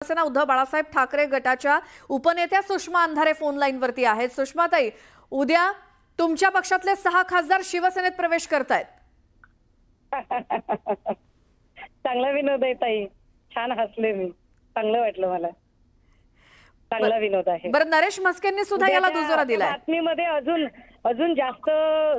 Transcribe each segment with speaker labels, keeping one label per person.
Speaker 1: शिवसेना उद्धव बाळासाहेब ठाकरे गटाच्या उपनेत्या Sushma Andhare phone line वरती आहेत। सुषमाताई, उद्या तुमच्या पक्षातले 6 खासदार शिवसेनेत प्रवेश करतायत।
Speaker 2: चांगला विनोद आहे ताई, छान हसले मी, चांगलं वाटलं मला, चांगला विनोद आहे।
Speaker 1: बरं, नरेश म्हस्केंनी सुद्धा याला दुजोरा दिलाय।
Speaker 2: बातमीमध्ये अजून जास्त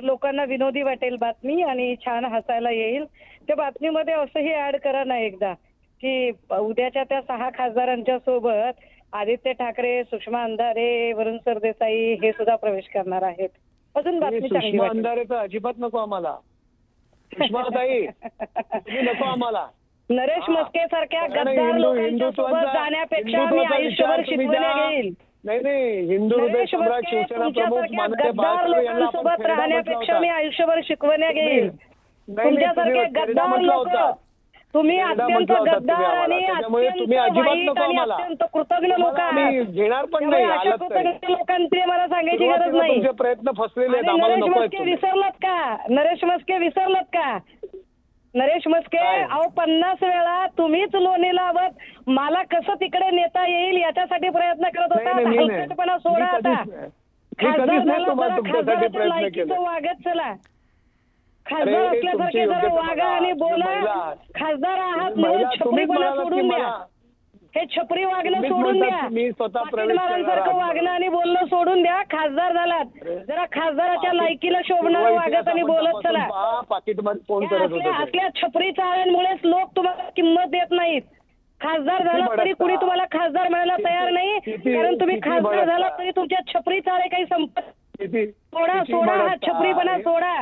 Speaker 2: लोकांना विनोदी वाटेल बातमी आणि छान हसायला येईल। त्या बातमीमध्ये असंही ऍड करा ना एकदा की उद्याच्या त्या 6 खासदारांच्या सोबत आदित्य ठाकरे, सुषमा अंधारे, वरुण सरदेसाई हे सुद्धा प्रवेश करणार आहेत। अजून बातमी चांगली
Speaker 3: सुषमा अंधारे तर अजिबात नको आम्हाला। सुषमाताई तुम्ही नको आम्हाला।
Speaker 2: नरेश म्हस्के सारख्या गद्दार लोकांच्या सोबत जाण्यापेक्षा मी आयुष्यभर शिकवण्या घेईल।
Speaker 3: नाही, हिंदू हृदय सम्राट शिवसेना प्रमुख माननीय बाळासाहेब यांना
Speaker 2: सोबत राहण्यापेक्षा मी आयुष्यभर शिकवण्या घेईल। तुमच्यासारखे गद्दार लोक, तुम्ही अत्यंत गद्दार आणि अत्यंत कृतज्ञ लोक आहात।
Speaker 3: घेणार पण नाही,
Speaker 2: लोकांचे मला सांगायची गरज नाही।
Speaker 3: तुमचे प्रयत्न फसलेले आहेत, आम्हाला नको आहेत।
Speaker 2: विसरलात का नरेश म्हस्के, विसरलात का नरेश म्हस्के? अहो 50 वेळा तुम्हीच लोणी लावत मला कसं तिकडे नेता येईल याच्यासाठी प्रयत्न करत होता। हलकटपणा सोडा आता, खासदाराच्या लायकीचं वागत चला। खासदार असल्यासारखे जरा वागा आणि बोला। खासदार आहात म्हणून छपरीपणा सोडून द्या, हे छपरी वागणं सोडून द्या, पाटीलमारांसारखं वागणं आणि बोलणं सोडून द्या। खासदार झालात, जरा खासदाराच्या लायकीला शोभणारं वागत आणि बोलत चला। असल्या छपरी चाळ्यांमुळेच लोक तुम्हाला किंमत देत नाहीत। खासदार झाला तरी कुणी तुम्हाला खासदार म्हणायला तयार नाही, कारण तुम्ही खासदार झाला तरी तुमच्या छपरी चाळे काही संपत सोडा, हा छपरीपणा सोडा।